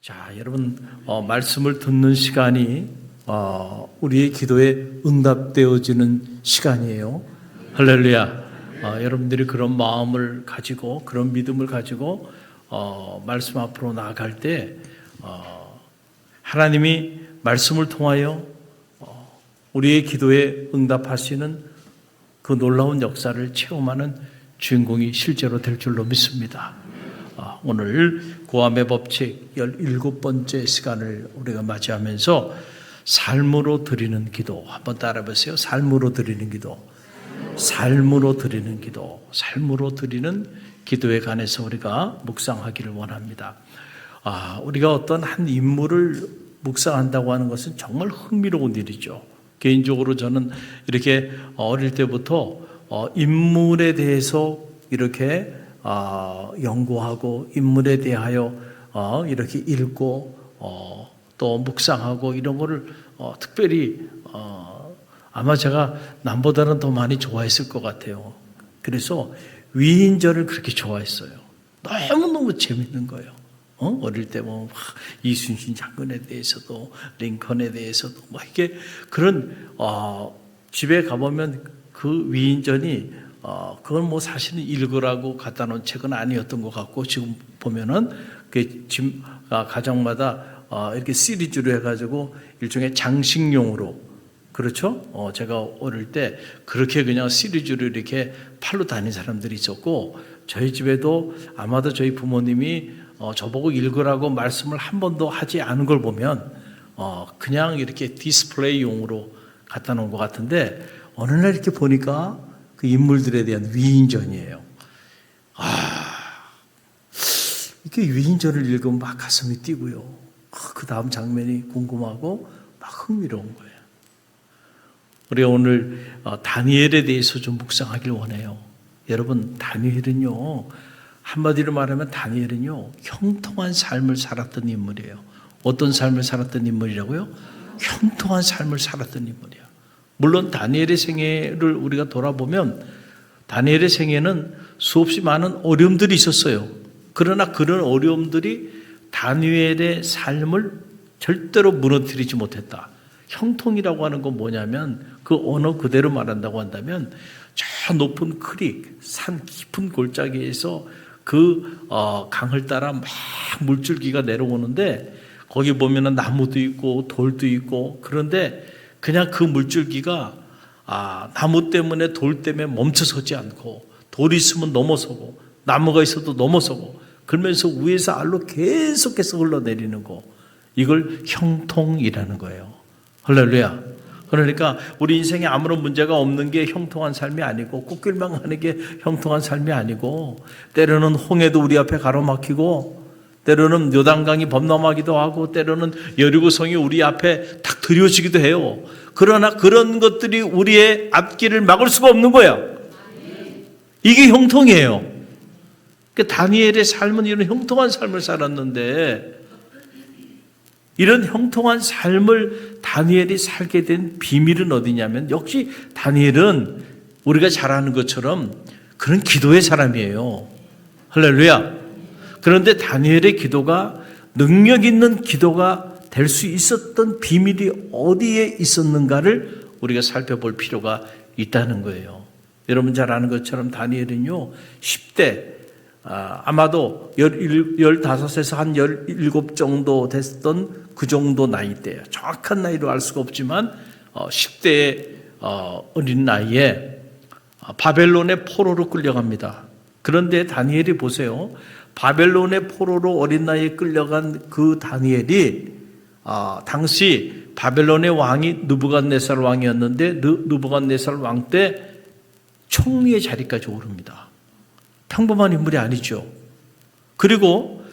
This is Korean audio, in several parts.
자, 여러분, 말씀을 듣는 시간이 우리의 기도에 응답되어지는 시간이에요. 할렐루야. 여러분들이 그런 마음을 가지고, 그런 믿음을 가지고 말씀 앞으로 나아갈 때 하나님이 말씀을 통하여 우리의 기도에 응답하시는 그 놀라운 역사를 체험하는 주인공이 실제로 될 줄로 믿습니다. 오늘 구함의 법칙 17번째 시간을 우리가 맞이하면서 삶으로 드리는 기도 한번 따라 보세요. 삶으로 드리는 기도, 삶으로 드리는 기도, 삶으로 드리는 기도에 관해서 우리가 묵상하기를 원합니다. 우리가 어떤 한 인물을 묵상한다고 하는 것은 정말 흥미로운 일이죠. 개인적으로 저는 이렇게 어릴 때부터 인물에 대해서 이렇게 연구하고 인물에 대하여 이렇게 읽고 또 묵상하고 이런 거를 특별히 아마 제가 남보다는 더 많이 좋아했을 것 같아요. 그래서 위인전을 그렇게 좋아했어요. 너무너무 재밌는 거예요. 어릴 때 뭐 이순신 장군에 대해서도 링컨에 대해서도 뭐 이게 그런 집에 가보면 그 위인전이 그건 뭐 사실은 읽으라고 갖다 놓은 책은 아니었던 것 같고 지금 보면은 그 집 가정마다 이렇게 시리즈로 해가지고 일종의 장식용으로 그렇죠? 제가 어릴 때 그렇게 그냥 시리즈로 이렇게 팔로 다닌 사람들이 있었고 저희 집에도 아마도 저희 부모님이 저보고 읽으라고 말씀을 한 번도 하지 않은 걸 보면 그냥 이렇게 디스플레이용으로 갖다 놓은 것 같은데 어느 날 이렇게 보니까 그 인물들에 대한 위인전이에요. 이렇게 위인전을 읽으면 막 가슴이 뛰고요. 그 다음 장면이 궁금하고 막 흥미로운 거예요. 우리가 오늘 다니엘에 대해서 좀 묵상하길 원해요. 여러분, 다니엘은요, 한마디로 말하면 다니엘은요, 형통한 삶을 살았던 인물이에요. 어떤 삶을 살았던 인물이라고요? 형통한 삶을 살았던 인물이에요. 물론 다니엘의 생애를 우리가 돌아보면 다니엘의 생애는 수없이 많은 어려움들이 있었어요. 그러나 그런 어려움들이 다니엘의 삶을 절대로 무너뜨리지 못했다. 형통이라고 하는 건 뭐냐면 그 언어 그대로 말한다고 한다면 저 높은 크릭, 산 깊은 골짜기에서 그 강을 따라 막 물줄기가 내려오는데 거기 보면은 나무도 있고 돌도 있고 그런데 그냥 그 물줄기가 나무 때문에 돌 때문에 멈춰서지 않고 돌이 있으면 넘어서고 나무가 있어도 넘어서고 그러면서 위에서 아래로 계속해서 흘러내리는 거 이걸 형통이라는 거예요. 할렐루야. 그러니까 우리 인생에 아무런 문제가 없는 게 형통한 삶이 아니고 꽃길만 가는 게 형통한 삶이 아니고 때로는 홍해도 우리 앞에 가로막히고 때로는 요단강이 범람하기도 하고 때로는 여리고성이 우리 앞에 탁 들여지기도 해요. 그러나 그런 것들이 우리의 앞길을 막을 수가 없는 거야. 이게 형통이에요. 그러니까 다니엘의 삶은 이런 형통한 삶을 살았는데 이런 형통한 삶을 다니엘이 살게 된 비밀은 어디냐면 역시 다니엘은 우리가 잘 아는 것처럼 그런 기도의 사람이에요. 할렐루야. 그런데 다니엘의 기도가 능력 있는 기도가 될 수 있었던 비밀이 어디에 있었는가를 우리가 살펴볼 필요가 있다는 거예요. 여러분 잘 아는 것처럼 다니엘은요 10대 아마도 15에서 한 17 정도 됐던 그 정도 나이대예요. 정확한 나이로 알 수가 없지만 10대의 어린 나이에 바벨론의 포로로 끌려갑니다. 그런데 다니엘이 보세요. 바벨론의 포로로 어린 나이에 끌려간 그 다니엘이 당시 바벨론의 왕이 느부갓네살 왕이었는데 느부갓네살 왕 때 총리의 자리까지 오릅니다. 평범한 인물이 아니죠. 그리고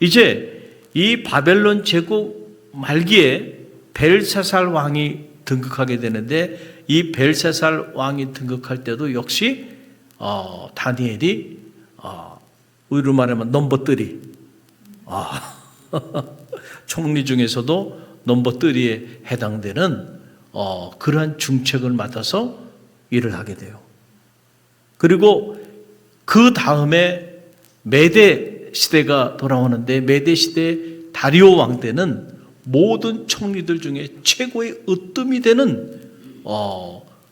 이제 이 바벨론 제국 말기에 벨사살 왕이 등극하게 되는데 이 벨사살 왕이 등극할 때도 역시 다니엘이 의로 말하면 넘버 3 총리 중에서도 넘버 3에 해당되는 그러한 중책을 맡아서 일을 하게 돼요. 그리고 그 다음에 메대 시대가 돌아오는데 메대 시대 다리오 왕 때는 모든 총리들 중에 최고의 으뜸이 되는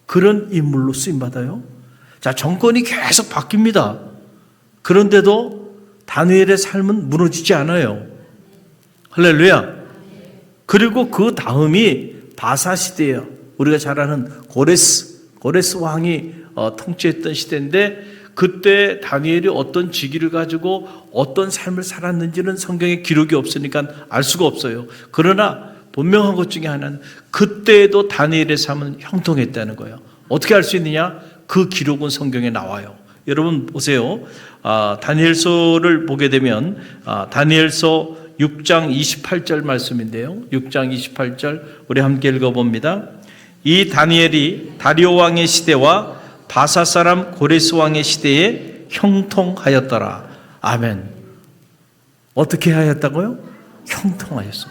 그런 인물로 쓰임받아요. 자, 정권이 계속 바뀝니다. 그런데도 다니엘의 삶은 무너지지 않아요. 할렐루야. 그리고 그 다음이 바사 시대예요. 우리가 잘 아는 고레스 왕이 통치했던 시대인데, 그때 다니엘이 어떤 직위를 가지고 어떤 삶을 살았는지는 성경에 기록이 없으니까 알 수가 없어요. 그러나 분명한 것 중에 하나는 그때에도 다니엘의 삶은 형통했다는 거예요. 어떻게 알 수 있느냐? 그 기록은 성경에 나와요. 여러분 보세요. 다니엘서를 보게 되면 다니엘서 6장 28절 말씀인데요. 6장 28절 우리 함께 읽어봅니다. 이 다니엘이 다리오 왕의 시대와 바사 사람 고레스 왕의 시대에 형통하였더라. 아멘. 어떻게 하였다고요? 형통하였어.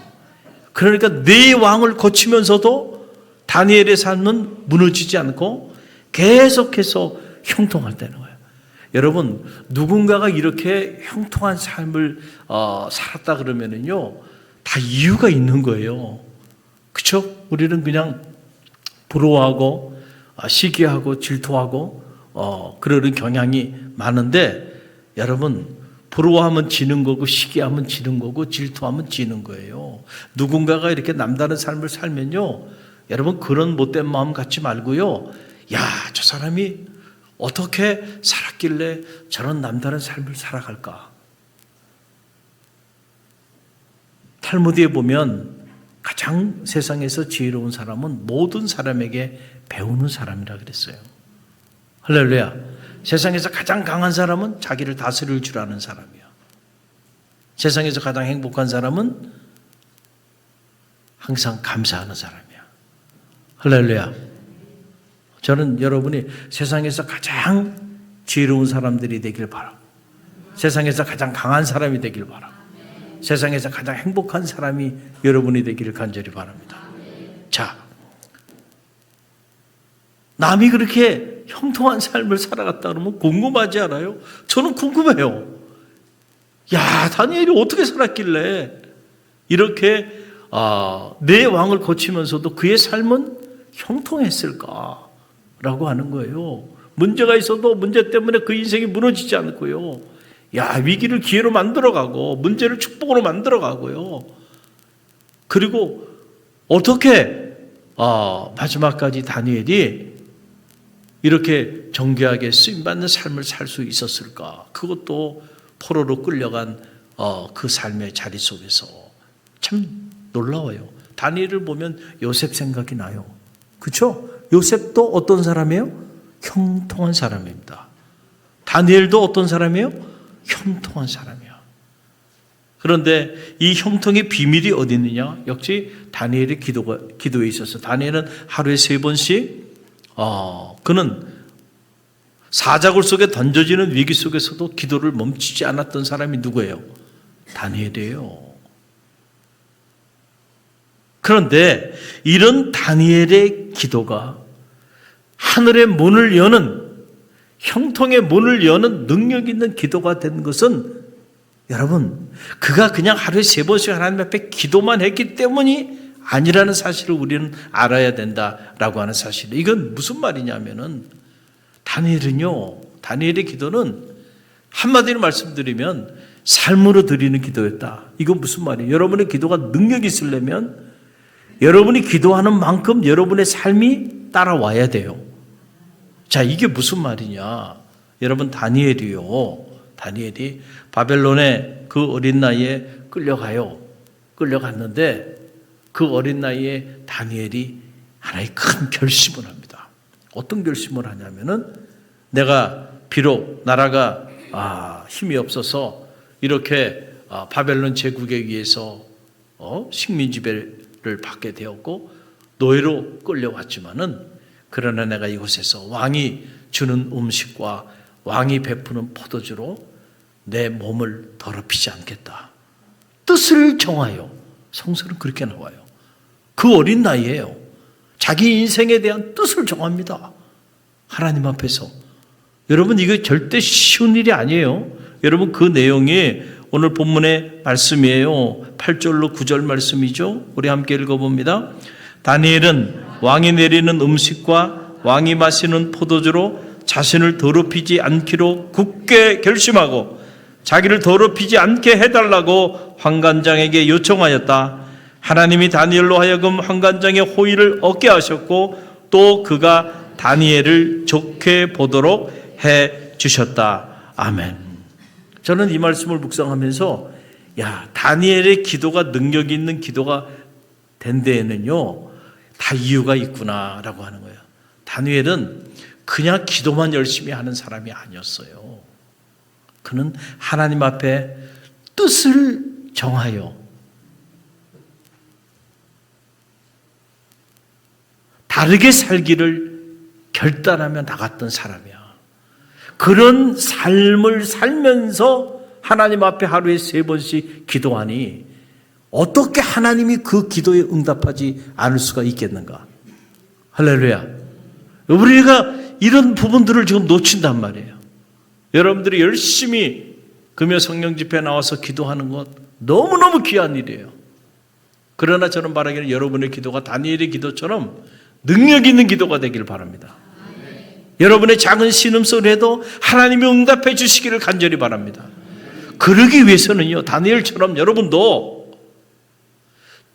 그러니까 네 왕을 거치면서도 다니엘의 삶은 무너지지 않고 계속해서 형통했다는 거예요. 여러분, 누군가가 이렇게 형통한 삶을 살았다 그러면은요, 다 이유가 있는 거예요. 그렇죠? 우리는 그냥 부러워하고 시기하고 질투하고 그러는 경향이 많은데, 여러분, 부러워하면 지는 거고 시기하면 지는 거고 질투하면 지는 거예요. 누군가가 이렇게 남다른 삶을 살면요, 여러분 그런 못된 마음 갖지 말고요, 야, 저 사람이 어떻게 살았길래 저런 남다른 삶을 살아갈까? 탈무드에 보면 가장 세상에서 지혜로운 사람은 모든 사람에게 배우는 사람이라 그랬어요. 할렐루야. 세상에서 가장 강한 사람은 자기를 다스릴 줄 아는 사람이야. 세상에서 가장 행복한 사람은 항상 감사하는 사람이야. 할렐루야. 저는 여러분이 세상에서 가장 지혜로운 사람들이 되길 바라고, 세상에서 가장 강한 사람이 되길 바라고, 세상에서 가장 행복한 사람이 여러분이 되기를 간절히 바랍니다. 자, 남이 그렇게 형통한 삶을 살아갔다 그러면 궁금하지 않아요? 저는 궁금해요. 야, 다니엘이 어떻게 살았길래 이렇게 네 왕을 거치면서도 그의 삶은 형통했을까? 라고 하는 거예요. 문제가 있어도 문제 때문에 그 인생이 무너지지 않고요. 야, 위기를 기회로 만들어가고 문제를 축복으로 만들어가고요. 그리고 어떻게 마지막까지 다니엘이 이렇게 정교하게 쓰임받는 삶을 살 수 있었을까? 그것도 포로로 끌려간 그 삶의 자리 속에서 참 놀라워요. 다니엘을 보면 요셉 생각이 나요. 그렇죠? 요셉도 어떤 사람이에요? 형통한 사람입니다. 다니엘도 어떤 사람이에요? 형통한 사람이야. 그런데 이 형통의 비밀이 어디 있느냐? 역시 다니엘의 기도에 있어서, 다니엘은 하루에 3번씩 그는 사자굴 속에 던져지는 위기 속에서도 기도를 멈추지 않았던 사람이 누구예요? 다니엘이에요. 그런데 이런 다니엘의 기도가 하늘의 문을 여는, 형통의 문을 여는 능력 있는 기도가 된 것은, 여러분, 그가 그냥 하루에 3번씩 하나님 앞에 기도만 했기 때문이 아니라는 사실을 우리는 알아야 된다라고 하는 사실. 이건 무슨 말이냐면은, 다니엘의 기도는 한마디로 말씀드리면 삶으로 드리는 기도였다. 이건 무슨 말이에요? 여러분의 기도가 능력이 있으려면 여러분이 기도하는 만큼 여러분의 삶이 따라와야 돼요. 자, 이게 무슨 말이냐? 여러분, 다니엘이 바벨론에 그 어린 나이에 끌려갔는데 그 어린 나이에 다니엘이 하나의 큰 결심을 합니다. 어떤 결심을 하냐면은, 내가 비록 나라가 힘이 없어서 이렇게 바벨론 제국에 의해서 식민 지배를 받게 되었고 노예로 끌려왔지만은, 그러나 내가 이곳에서 왕이 주는 음식과 왕이 베푸는 포도주로 내 몸을 더럽히지 않겠다. 뜻을 정하여, 성서는 그렇게 나와요. 그 어린 나이에요. 자기 인생에 대한 뜻을 정합니다. 하나님 앞에서. 여러분, 이거 절대 쉬운 일이 아니에요. 여러분, 그 내용이 오늘 본문의 말씀이에요. 8절로 9절 말씀이죠. 우리 함께 읽어봅니다. 다니엘은 왕이 내리는 음식과 왕이 마시는 포도주로 자신을 더럽히지 않기로 굳게 결심하고 자기를 더럽히지 않게 해달라고 환관장에게 요청하였다. 하나님이 다니엘로 하여금 환관장의 호의를 얻게 하셨고 또 그가 다니엘을 좋게 보도록 해 주셨다. 아멘. 저는 이 말씀을 묵상하면서 다니엘의 기도가 능력 있는 기도가 된 데에는요 다 이유가 있구나라고 하는 거예요. 다니엘은 그냥 기도만 열심히 하는 사람이 아니었어요. 그는 하나님 앞에 뜻을 정하여 다르게 살기를 결단하며 나갔던 사람이야. 그런 삶을 살면서 하나님 앞에 하루에 3번씩 기도하니 어떻게 하나님이 그 기도에 응답하지 않을 수가 있겠는가? 할렐루야. 우리가 이런 부분들을 지금 놓친단 말이에요. 여러분들이 열심히 금요 성령 집회에 나와서 기도하는 것 너무너무 귀한 일이에요. 그러나 저는 바라기는 여러분의 기도가 다니엘의 기도처럼 능력 있는 기도가 되길 바랍니다. 여러분의 작은 신음소리에도 하나님이 응답해 주시기를 간절히 바랍니다. 그러기 위해서는요, 다니엘처럼 여러분도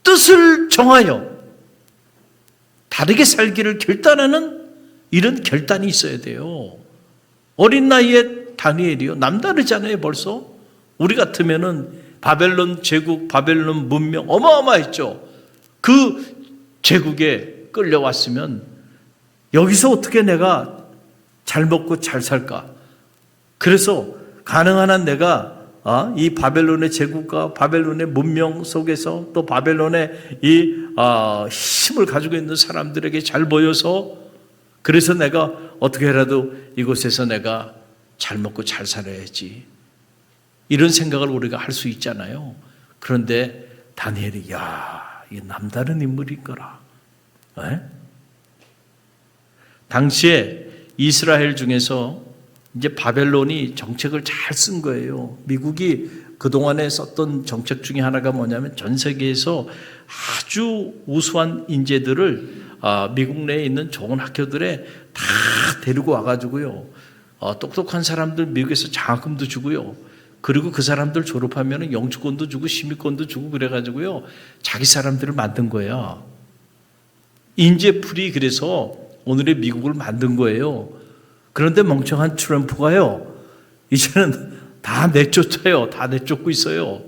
뜻을 정하여 다르게 살기를 결단하는 이런 결단이 있어야 돼요. 어린 나이에 다니엘이요, 남다르잖아요. 벌써 우리 같으면은 바벨론 제국, 바벨론 문명 어마어마했죠. 그 제국에 끌려왔으면 여기서 어떻게 내가 잘 먹고 잘 살까? 그래서 가능한 한 내가 이 바벨론의 제국과 바벨론의 문명 속에서 또 바벨론의 이 힘을 가지고 있는 사람들에게 잘 보여서 그래서 내가 어떻게 해라도 이곳에서 내가 잘 먹고 잘 살아야지. 이런 생각을 우리가 할 수 있잖아요. 그런데 다니엘이 이 남다른 인물인 거라. 네? 당시에 이스라엘 중에서 이제 바벨론이 정책을 잘 쓴 거예요. 미국이 그동안에 썼던 정책 중에 하나가 뭐냐면 전 세계에서 아주 우수한 인재들을 미국 내에 있는 좋은 학교들에 다 데리고 와가지고요. 똑똑한 사람들 미국에서 장학금도 주고요. 그리고 그 사람들 졸업하면 영주권도 주고 시민권도 주고 그래가지고요. 자기 사람들을 만든 거야. 인재풀이 그래서 오늘의 미국을 만든 거예요. 그런데 멍청한 트럼프가요, 이제는 다 내쫓아요. 다 내쫓고 있어요.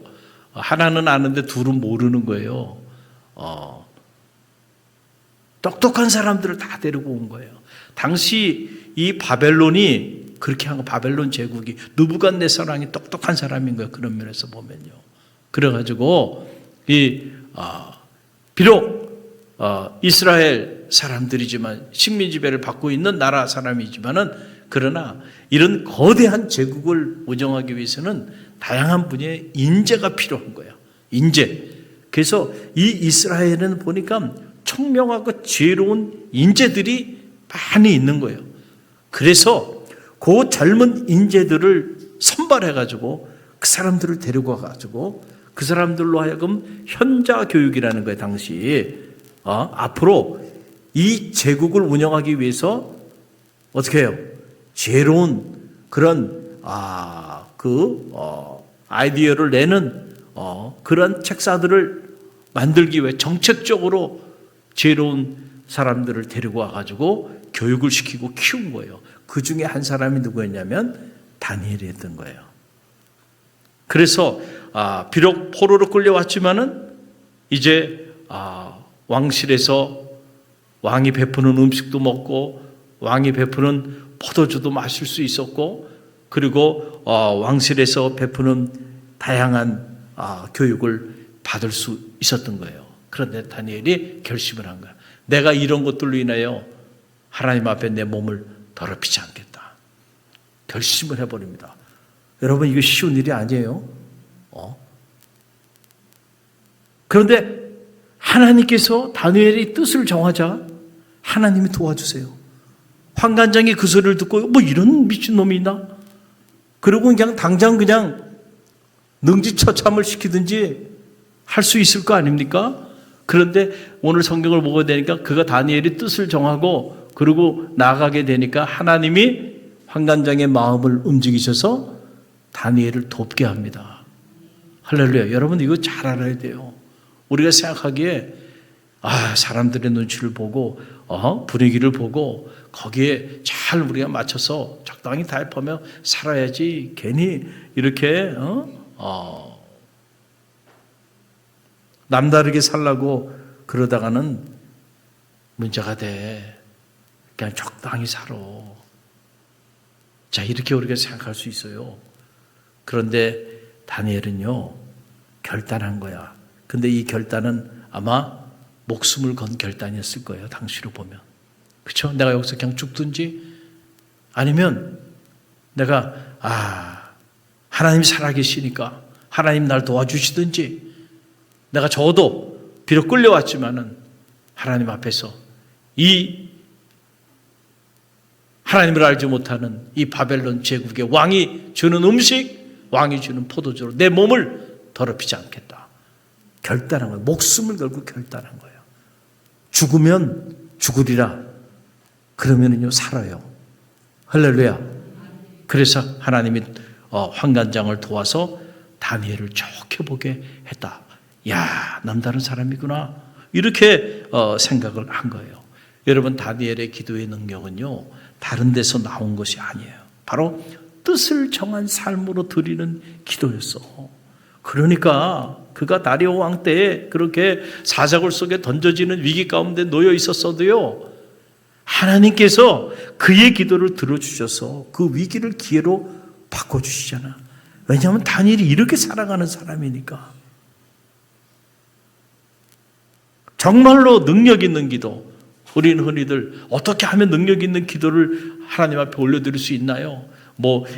하나는 아는데 둘은 모르는 거예요. 똑똑한 사람들을 다 데리고 온 거예요. 당시 이 바벨론이 그렇게 한 거, 바벨론 제국이 느부갓네살 왕이 똑똑한 사람인 거예요. 그런 면에서 보면요. 그래가지고 비록 이스라엘 사람들이지만 식민 지배를 받고 있는 나라 사람이지만은 그러나 이런 거대한 제국을 운영하기 위해서는 다양한 분야의 인재가 필요한 거예요. 인재. 그래서 이 이스라엘은 보니까 청명하고 지혜로운 인재들이 많이 있는 거예요. 그래서 그 젊은 인재들을 선발해가지고 그 사람들을 데리고 와가지고 그 사람들로 하여금 현자 교육이라는 거예요. 당시 앞으로 이 제국을 운영하기 위해서 어떻게 해요? 지혜로운 그런 아이디어를 내는 그런 책사들을 만들기 위해 정책적으로 지혜로운 사람들을 데리고 와가지고 교육을 시키고 키운 거예요. 그 중에 한 사람이 누구였냐면 다니엘이었던 거예요. 그래서 비록 포로로 끌려왔지만은 이제 왕실에서 왕이 베푸는 음식도 먹고 왕이 베푸는 포도주도 마실 수 있었고 그리고 왕실에서 베푸는 다양한 교육을 받을 수 있었던 거예요. 그런데 다니엘이 결심을 한 거야. 내가 이런 것들로 인하여 하나님 앞에 내 몸을 더럽히지 않겠다. 결심을 해버립니다. 여러분 이거 쉬운 일이 아니에요. 그런데 하나님께서 다니엘의 뜻을 정하자 하나님이 도와주세요. 환관장이 그 소리를 듣고 뭐 이런 미친놈이 있나? 그러고 그냥 당장 그냥 능지처참을 시키든지 할 수 있을 거 아닙니까? 그런데 오늘 성경을 보게 되니까 그가 다니엘이 뜻을 정하고 그리고 나가게 되니까 하나님이 환관장의 마음을 움직이셔서 다니엘을 돕게 합니다. 할렐루야. 여러분 이거 잘 알아야 돼요. 우리가 생각하기에 사람들의 눈치를 보고 분위기를 보고 거기에 잘 우리가 맞춰서 적당히 타협하며 살아야지 괜히 이렇게 남다르게 살라고 그러다가는 문제가 돼. 그냥 적당히 살아. 자, 이렇게 우리가 생각할 수 있어요. 그런데 다니엘은요, 결단한 거야. 근데 이 결단은 아마 목숨을 건 결단이었을 거예요. 당시로 보면. 그렇죠? 내가 여기서 그냥 죽든지 아니면 내가 하나님 살아계시니까 하나님 날 도와주시든지 내가 저도 비록 끌려왔지만은 하나님 앞에서 이 하나님을 알지 못하는 이 바벨론 제국의 왕이 주는 음식, 왕이 주는 포도주로 내 몸을 더럽히지 않겠다. 결단한 거예요. 목숨을 걸고 결단한 거예요. 죽으면 죽으리라. 그러면은요 살아요. 할렐루야. 그래서 하나님이 환관장을 도와서 다니엘을 좋게 보게 했다. 야, 남다른 사람이구나. 이렇게 생각을 한 거예요. 여러분 다니엘의 기도의 능력은요 다른 데서 나온 것이 아니에요. 바로 뜻을 정한 삶으로 드리는 기도였어. 그러니까 그가 다리오 왕 때에 그렇게 사자굴 속에 던져지는 위기 가운데 놓여 있었어도요 하나님께서 그의 기도를 들어주셔서 그 위기를 기회로 바꿔주시잖아. 왜냐하면 다니엘이 이렇게 살아가는 사람이니까. 정말로 능력 있는 기도. 우리는 흔히들 어떻게 하면 능력 있는 기도를 하나님 앞에 올려드릴 수 있나요?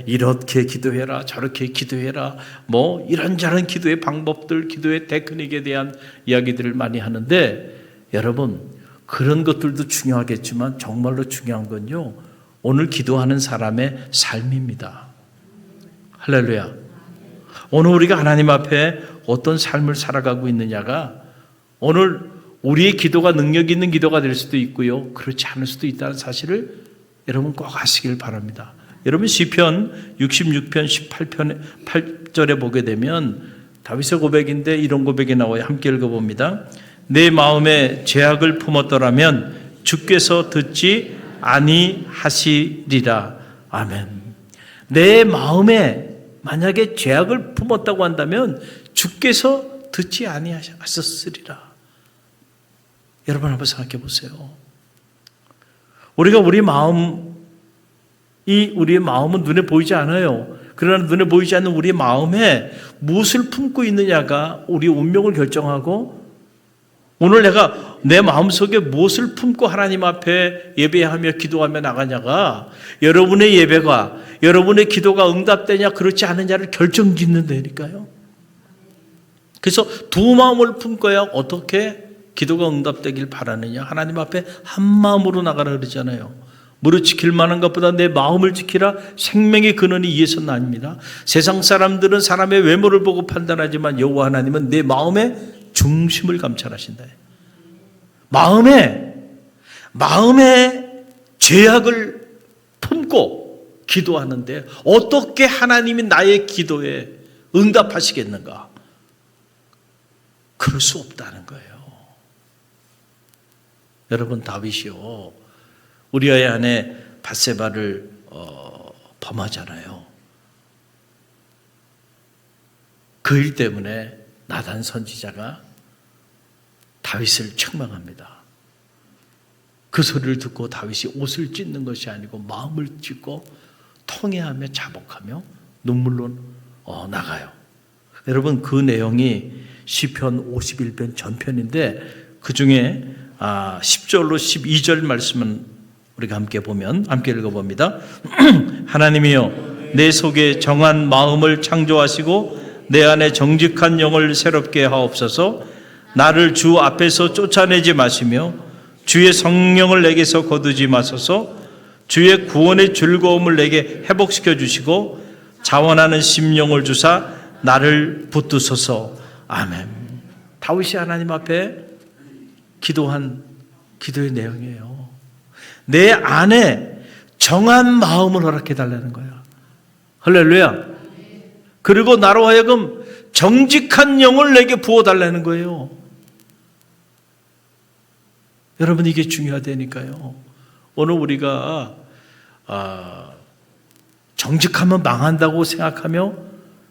이렇게 기도해라, 저렇게 기도해라, 이런저런 기도의 방법들, 기도의 테크닉에 대한 이야기들을 많이 하는데, 여러분, 그런 것들도 중요하겠지만, 정말로 중요한 건요, 오늘 기도하는 사람의 삶입니다. 할렐루야. 오늘 우리가 하나님 앞에 어떤 삶을 살아가고 있느냐가 오늘 우리의 기도가 능력 있는 기도가 될 수도 있고요, 그렇지 않을 수도 있다는 사실을 여러분 꼭 아시길 바랍니다. 여러분 시편 66편 8절에 보게 되면 다윗의 고백인데 이런 고백이 나와요. 함께 읽어봅니다. 내 마음에 죄악을 품었더라면 주께서 듣지 아니하시리라. 아멘. 내 마음에 만약에 죄악을 품었다고 한다면 주께서 듣지 아니하셨으리라. 여러분 한번 생각해 보세요. 우리의 마음은 눈에 보이지 않아요. 그러나 눈에 보이지 않는 우리의 마음에 무엇을 품고 있느냐가 우리의 운명을 결정하고, 오늘 내가 내 마음속에 무엇을 품고 하나님 앞에 예배하며 기도하며 나가냐가 여러분의 예배가, 여러분의 기도가 응답되냐 그렇지 않느냐를 결정짓는다니까요. 그래서 두 마음을 품고야 어떻게 기도가 응답되길 바라느냐. 하나님 앞에 한 마음으로 나가라 그러잖아요. 무릇 지킬 만한 것보다 내 마음을 지키라. 생명의 근원이 이에서 나옵니다. 세상 사람들은 사람의 외모를 보고 판단하지만 여호와 하나님은 내 마음의 중심을 감찰하신다. 마음에 죄악을 품고 기도하는데 어떻게 하나님이 나의 기도에 응답하시겠는가? 그럴 수 없다는 거예요. 여러분 다윗이요 우리아의 아내 밧세바를 범하잖아요. 그 일 때문에 나단 선지자가 다윗을 책망합니다. 그 소리를 듣고 다윗이 옷을 찢는 것이 아니고 마음을 찢고 통회하며 자복하며 눈물로 나가요. 여러분 그 내용이 시편 51편 전편인데 그 중에 10절로 12절 말씀은 우리가 함께 보면 함께 읽어봅니다. 하나님이여 내 속에 정한 마음을 창조하시고 내 안에 정직한 영을 새롭게 하옵소서. 나를 주 앞에서 쫓아내지 마시며 주의 성령을 내게서 거두지 마소서. 주의 구원의 즐거움을 내게 회복시켜 주시고 자원하는 심령을 주사 나를 붙드소서. 아멘. 다윗이 하나님 앞에 기도한 기도의 내용이에요. 내 안에 정한 마음을 허락해 달라는 거야. 할렐루야. 그리고 나로 하여금 정직한 영을 내게 부어달라는 거예요. 여러분, 이게 중요하다니까요. 오늘 우리가 정직하면 망한다고 생각하며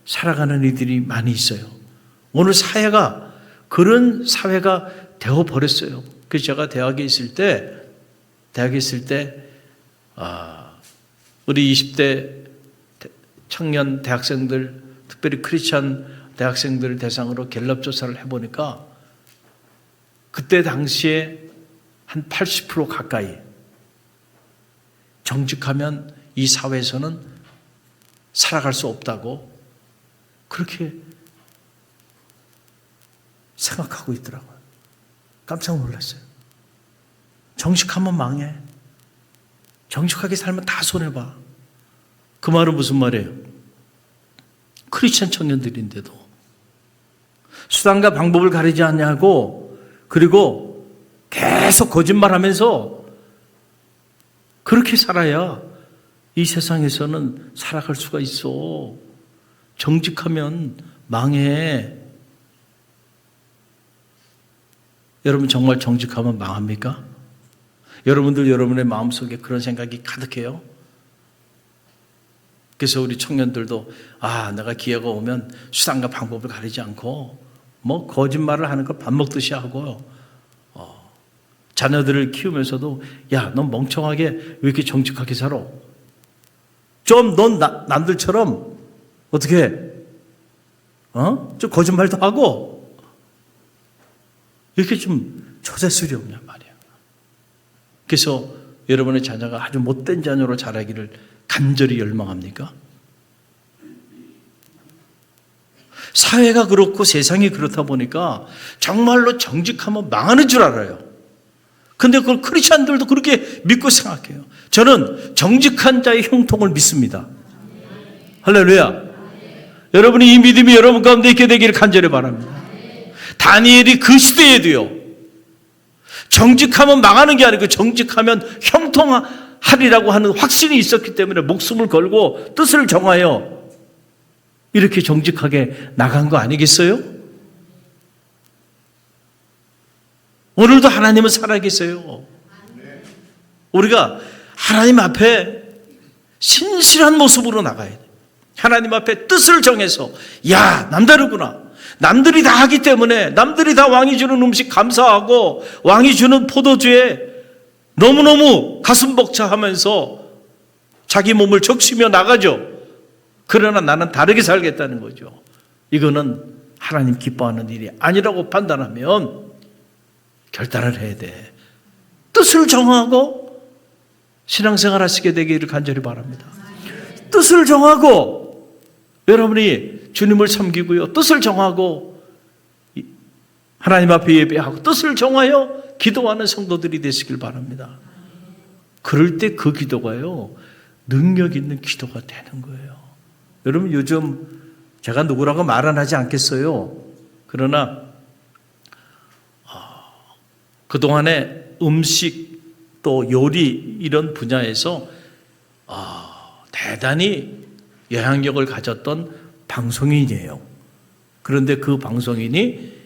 살아가는 이들이 많이 있어요. 오늘 사회가 그런 사회가 되어버렸어요. 그래서 제가 대학에 있을 때 우리 20대 청년 대학생들, 특별히 크리스찬 대학생들 대상으로 갤럽 조사를 해보니까 그때 당시에 한 80% 가까이 정직하면 이 사회에서는 살아갈 수 없다고 그렇게 생각하고 있더라고요. 깜짝 놀랐어요. 정직하면 망해. 정직하게 살면 다 손해봐. 그 말은 무슨 말이에요? 크리스천 청년들인데도 수단과 방법을 가리지 않냐고, 그리고 계속 거짓말하면서 그렇게 살아야 이 세상에서는 살아갈 수가 있어. 정직하면 망해. 여러분, 정말 정직하면 망합니까? 여러분들 여러분의 마음속에 그런 생각이 가득해요? 그래서 우리 청년들도 내가 기회가 오면 수단과 방법을 가리지 않고 뭐 거짓말을 하는 거 밥 먹듯이 하고, 자녀들을 키우면서도 야, 넌 멍청하게 왜 이렇게 정직하게 살아? 좀 넌 남들처럼 어떻게 좀 거짓말도 하고 이렇게 좀 처세술이 없냔 말이야. 그래서 여러분의 자녀가 아주 못된 자녀로 자라기를 간절히 열망합니까? 사회가 그렇고 세상이 그렇다 보니까 정말로 정직하면 망하는 줄 알아요. 근데 그걸 크리스찬들도 그렇게 믿고 생각해요. 저는 정직한 자의 형통을 믿습니다. 할렐루야. 여러분이 이 믿음이 여러분 가운데 있게 되기를 간절히 바랍니다. 다니엘이 그 시대에도요, 정직하면 망하는 게 아니고 정직하면 형통하리라고 하는 확신이 있었기 때문에 목숨을 걸고 뜻을 정하여 이렇게 정직하게 나간 거 아니겠어요? 오늘도 하나님은 살아계세요. 우리가 하나님 앞에 신실한 모습으로 나가야 돼. 하나님 앞에 뜻을 정해서, 야, 남다르구나. 남들이 다 하기 때문에, 남들이 다 왕이 주는 음식 감사하고 왕이 주는 포도주에 너무너무 가슴 벅차하면서 자기 몸을 적시며 나가죠. 그러나 나는 다르게 살겠다는 거죠. 이거는 하나님 기뻐하는 일이 아니라고 판단하면 결단을 해야 돼. 뜻을 정하고 신앙생활 하시게 되기를 간절히 바랍니다. 뜻을 정하고 여러분이 주님을 섬기고요, 뜻을 정하고 하나님 앞에 예배하고 뜻을 정하여 기도하는 성도들이 되시길 바랍니다. 그럴 때 그 기도가요, 능력 있는 기도가 되는 거예요. 여러분, 요즘 제가 누구라고 말은 하지 않겠어요. 그러나 그동안에 음식 또 요리 이런 분야에서 대단히 영향력을 가졌던 방송인이에요. 그런데 그 방송인이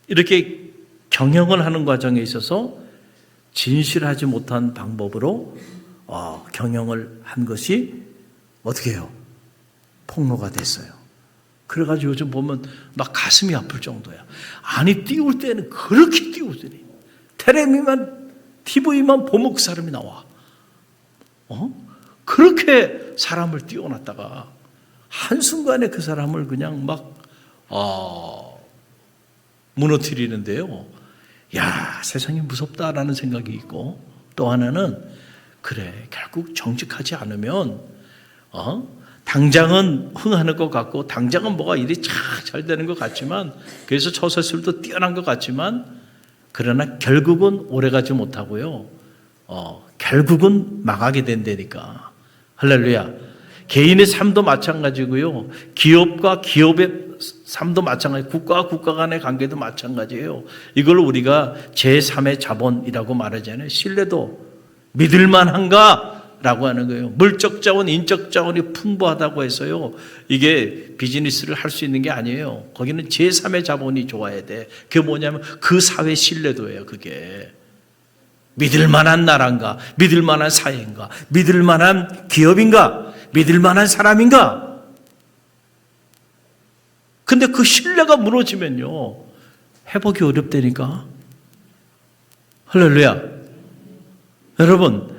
이렇게 경영을 하는 과정에 있어서 진실하지 못한 방법으로 경영을 한 것이 어떻게 해요? 폭로가 됐어요. 그래가지고 요즘 보면 막 가슴이 아플 정도야. 아니, 띄울 때는 그렇게 띄우더니 텔레비만 TV만 보면 그 사람이 나와. 그렇게 사람을 띄워놨다가 한순간에 그 사람을 그냥 막 무너뜨리는데요. 야, 세상이 무섭다라는 생각이 있고, 또 하나는 그래, 결국 정직하지 않으면 당장은 흥하는 것 같고, 당장은 뭐가 일이 잘 되는 것 같지만, 그래서 처세술도 뛰어난 것 같지만, 그러나 결국은 오래가지 못하고요, 결국은 망하게 된다니까. 할렐루야. 개인의 삶도 마찬가지고요. 기업과 기업의 삶도 마찬가지, 국가와 국가 간의 관계도 마찬가지예요. 이걸 우리가 제3의 자본이라고 말하잖아요. 신뢰도. 믿을만한가? 라고 하는 거예요. 물적 자원, 인적 자원이 풍부하다고 해서요. 이게 비즈니스를 할 수 있는 게 아니에요. 거기는 제3의 자본이 좋아야 돼. 그게 뭐냐면 그 사회 신뢰도예요. 그게. 믿을 만한 나라인가? 믿을 만한 사회인가? 믿을 만한 기업인가? 믿을 만한 사람인가? 근데 그 신뢰가 무너지면요. 회복이 어렵다니까. 할렐루야. 여러분,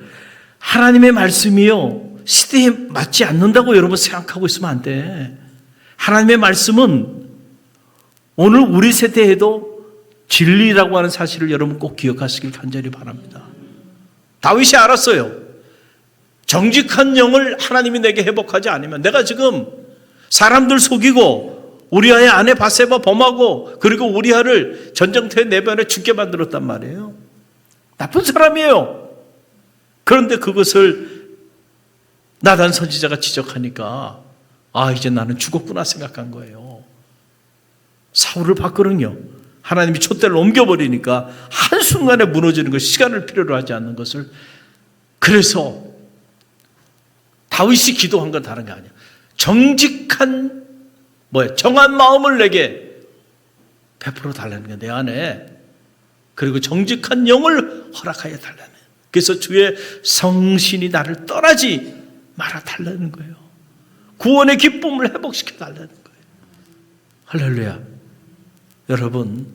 하나님의 말씀이요. 시대에 맞지 않는다고 여러분 생각하고 있으면 안 돼. 하나님의 말씀은 오늘 우리 세대에도 진리라고 하는 사실을 여러분 꼭 기억하시길 간절히 바랍니다. 다윗이 알았어요. 정직한 영을 하나님이 내게 회복하지 않으면 내가 지금 사람들 속이고 우리아의 아내 바세바 범하고 그리고 우리아를 전쟁터에 내보내 죽게 만들었단 말이에요. 나쁜 사람이에요. 그런데 그것을 나단 선지자가 지적하니까 이제 나는 죽었구나 생각한 거예요. 사울을 봤거든요. 하나님이 촛대를 옮겨버리니까 한순간에 무너지는 것, 시간을 필요로 하지 않는 것을. 그래서 다윗이 기도한 건 다른 게 아니야. 정직한 정한 마음을 내게 베풀어 달라는 거야. 내 안에. 그리고 정직한 영을 허락하여 달라는. 그래서 주의 성신이 나를 떠나지 말아 달라는 거예요. 구원의 기쁨을 회복시켜 달라는 거예요. 할렐루야. 여러분,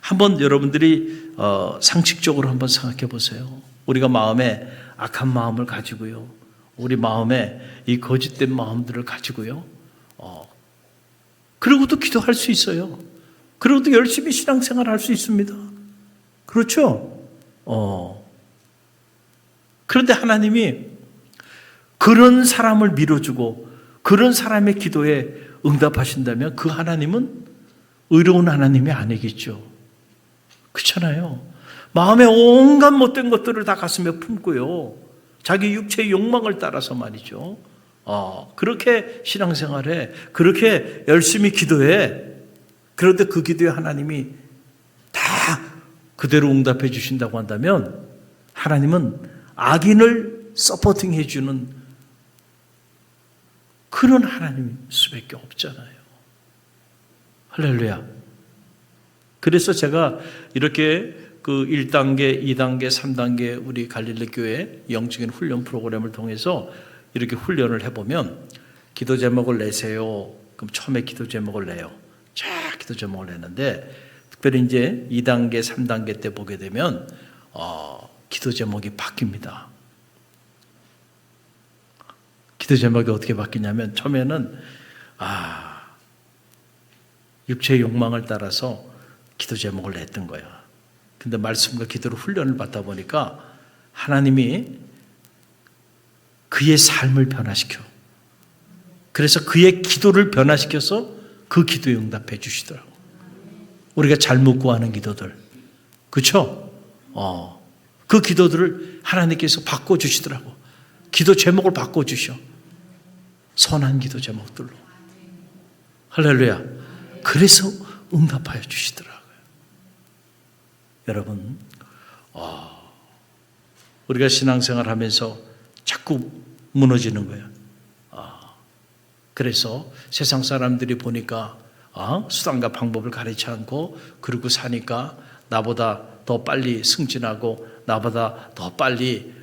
한번 여러분들이 상식적으로 한번 생각해 보세요. 우리가 마음에 악한 마음을 가지고요. 우리 마음에 이 거짓된 마음들을 가지고요. 그러고도 기도할 수 있어요. 그러고도 열심히 신앙생활 할 수 있습니다. 그렇죠? 그런데 하나님이 그런 사람을 밀어주고 그런 사람의 기도에 응답하신다면 그 하나님은 의로운 하나님이 아니겠죠. 그렇잖아요. 마음에 온갖 못된 것들을 다 가슴에 품고요. 자기 육체의 욕망을 따라서 말이죠. 그렇게 신앙생활해. 그렇게 열심히 기도해. 그런데 그 기도에 하나님이 다 그대로 응답해 주신다고 한다면 하나님은 악인을 서포팅해 주는 그런 하나님 수밖에 없잖아요. 할렐루야. 그래서 제가 이렇게 그 1단계, 2단계, 3단계 우리 갈릴리 교회 영적인 훈련 프로그램을 통해서 이렇게 훈련을 해보면 기도 제목을 내세요. 그럼 처음에 기도 제목을 내요. 쫙 기도 제목을 내는데 특별히 이제 2단계, 3단계 때 보게 되면 기도 제목이 바뀝니다. 기도 제목이 어떻게 바뀌냐면 처음에는 육체의 욕망을 따라서 기도 제목을 냈던 거야. 근데 말씀과 기도로 훈련을 받다 보니까 하나님이 그의 삶을 변화시켜. 그래서 그의 기도를 변화시켜서 그 기도에 응답해 주시더라고. 우리가 잘못 구하는 기도들. 그렇죠? 그 기도들을 하나님께서 바꿔주시더라고. 기도 제목을 바꿔주셔. 선한 기도 제목들로. 할렐루야. 그래서 응답하여 주시더라고요. 여러분, 우리가 신앙생활 하면서 자꾸 무너지는 거예요. 그래서 세상 사람들이 보니까 수단과 방법을 가르치지 않고 그러고 사니까 나보다 더 빨리 승진하고 나보다 더 빨리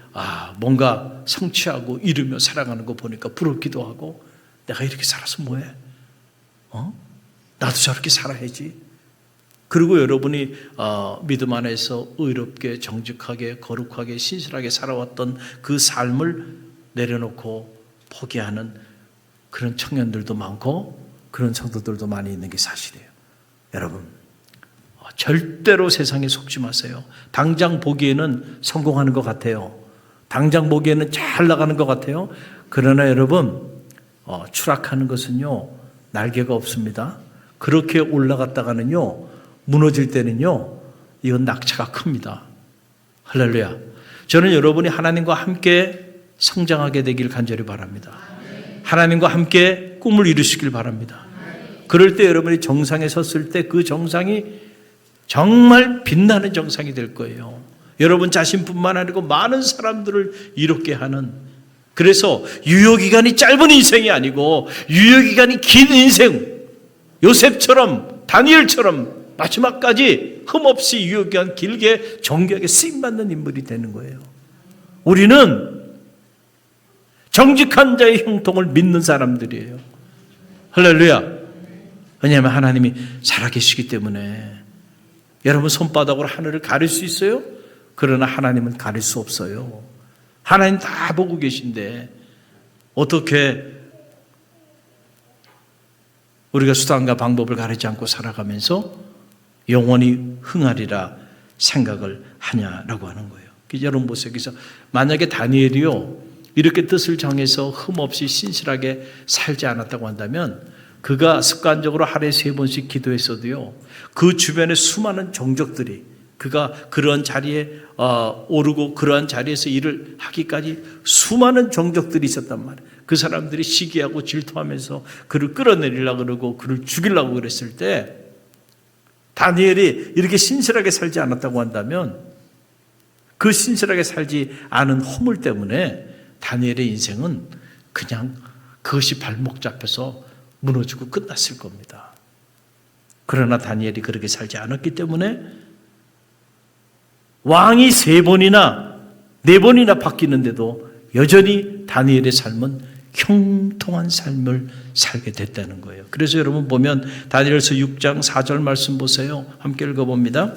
뭔가 성취하고 이루며 살아가는 거 보니까 부럽기도 하고 내가 이렇게 살아서 뭐해? 나도 저렇게 살아야지. 그리고 여러분이 믿음 안에서 의롭게 정직하게 거룩하게 신실하게 살아왔던 그 삶을 내려놓고 포기하는 그런 청년들도 많고 그런 성도들도 많이 있는 게 사실이에요. 여러분, 절대로 세상에 속지 마세요. 당장 보기에는 성공하는 것 같아요. 당장 보기에는 잘 나가는 것 같아요. 그러나 여러분, 추락하는 것은요 날개가 없습니다. 그렇게 올라갔다가는요 무너질 때는요 이건 낙차가 큽니다. 할렐루야. 저는 여러분이 하나님과 함께 성장하게 되길 간절히 바랍니다. 하나님과 함께 꿈을 이루시길 바랍니다. 그럴 때 여러분이 정상에 섰을 때 그 정상이 정말 빛나는 정상이 될 거예요. 여러분 자신뿐만 아니고 많은 사람들을 이롭게 하는, 그래서 유효기간이 짧은 인생이 아니고 유효기간이 긴 인생, 요셉처럼 다니엘처럼 마지막까지 흠없이 유효기간 길게 정교하게 쓰임받는 인물이 되는 거예요. 우리는 정직한 자의 형통을 믿는 사람들이에요. 할렐루야. 왜냐하면 하나님이 살아계시기 때문에. 여러분 손바닥으로 하늘을 가릴 수 있어요? 그러나 하나님은 가릴 수 없어요. 하나님 다 보고 계신데 어떻게 우리가 수단과 방법을 가리지 않고 살아가면서 영원히 흥하리라 생각을 하냐라고 하는 거예요. 여러분 보세요. 그래서 만약에 다니엘이요 이렇게 뜻을 정해서 흠없이 신실하게 살지 않았다고 한다면 그가 습관적으로 하루에 3번씩 기도했어도요 그 주변에 수많은 정적들이 그가 그러한 자리에 오르고 그러한 자리에서 일을 하기까지 수많은 정적들이 있었단 말이에요. 그 사람들이 시기하고 질투하면서 그를 끌어내리려고 그러고 그를 죽이려고 그랬을 때 다니엘이 이렇게 신실하게 살지 않았다고 한다면 그 신실하게 살지 않은 허물 때문에 다니엘의 인생은 그냥 그것이 발목 잡혀서 무너지고 끝났을 겁니다. 그러나 다니엘이 그렇게 살지 않았기 때문에 왕이 3번이나 4번이나 바뀌는데도 여전히 다니엘의 삶은 형통한 삶을 살게 됐다는 거예요. 그래서 여러분 보면 다니엘서 6장 4절 말씀 보세요. 함께 읽어봅니다.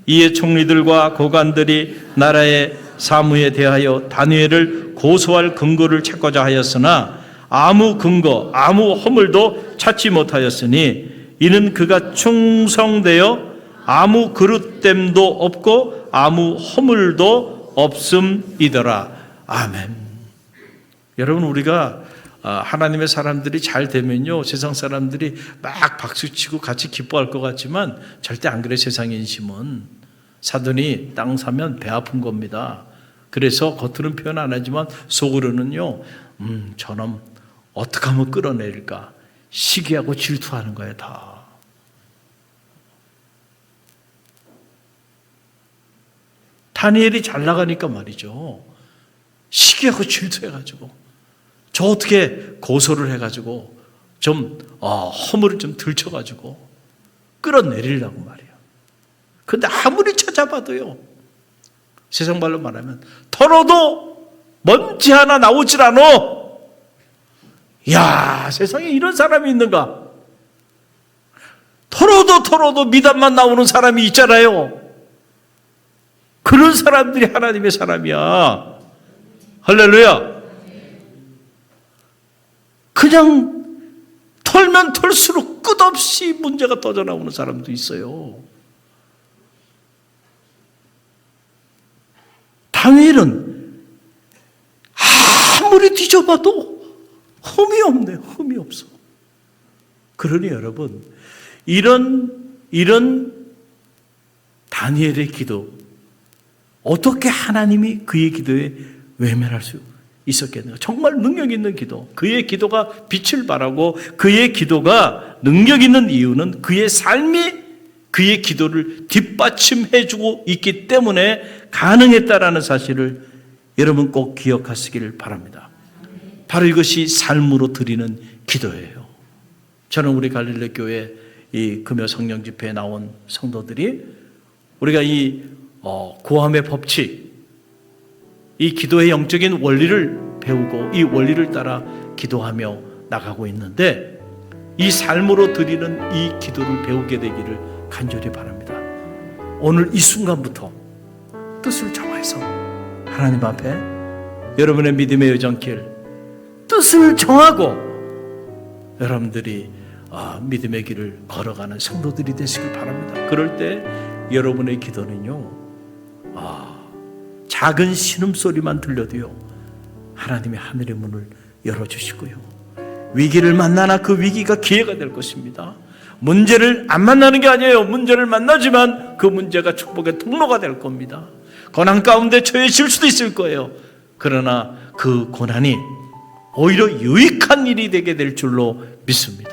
이에 총리들과 고관들이 나라의 사무에 대하여 다니엘을 고소할 근거를 찾고자 하였으나 아무 근거, 아무 허물도 찾지 못하였으니 이는 그가 충성되어 아무 그릇됨도 없고 아무 허물도 없음이더라. 아멘. 여러분 우리가 하나님의 사람들이 잘 되면요 세상 사람들이 막 박수치고 같이 기뻐할 것 같지만 절대 안 그래. 세상의 인심은 사돈이 땅 사면 배 아픈 겁니다. 그래서 겉으로는 표현 안 하지만 속으로는요 저놈 어떻게 하면 끌어내릴까 시기하고 질투하는 거예요. 다 다니엘이 잘 나가니까 말이죠 시기하고 질투해가지고 저 어떻게 고소를 해가지고 좀 허물을 좀 들쳐가지고 끌어내리려고 말이에요. 근데 아무리 찾아봐도요 세상 말로 말하면 털어도 먼지 하나 나오질 않아. 야, 세상에 이런 사람이 있는가? 털어도 미담만 나오는 사람이 있잖아요. 그런 사람들이 하나님의 사람이야. 할렐루야. 그냥 털면 털수록 끝없이 문제가 터져나오는 사람도 있어요. 다니엘은 아무리 뒤져봐도 흠이 없네요. 흠이 없어. 그러니 여러분 이런 다니엘의 기도 어떻게 하나님이 그의 기도에 외면할 수 있었겠네요. 정말 능력 있는 기도. 그의 기도가 빛을 발하고 그의 기도가 능력 있는 이유는 그의 삶이 그의 기도를 뒷받침해주고 있기 때문에 가능했다라는 사실을 여러분 꼭 기억하시길 바랍니다. 바로 이것이 삶으로 드리는 기도예요. 저는 우리 갈릴리 교회 이 금요 성령 집회에 나온 성도들이 우리가 이 구함의 법칙, 이 기도의 영적인 원리를 배우고 이 원리를 따라 기도하며 나가고 있는데 이 삶으로 드리는 이 기도를 배우게 되기를 간절히 바랍니다. 오늘 이 순간부터 뜻을 정해서 하나님 앞에 여러분의 믿음의 여정길 뜻을 정하고 여러분들이 믿음의 길을 걸어가는 성도들이 되시길 바랍니다. 그럴 때 여러분의 기도는요 작은 신음소리만 들려도요 하나님의 하늘의 문을 열어주시고요 위기를 만나나 그 위기가 기회가 될 것입니다. 문제를 안 만나는 게 아니에요. 문제를 만나지만 그 문제가 축복의 통로가 될 겁니다. 고난 가운데 처해질 수도 있을 거예요. 그러나 그 고난이 오히려 유익한 일이 되게 될 줄로 믿습니다.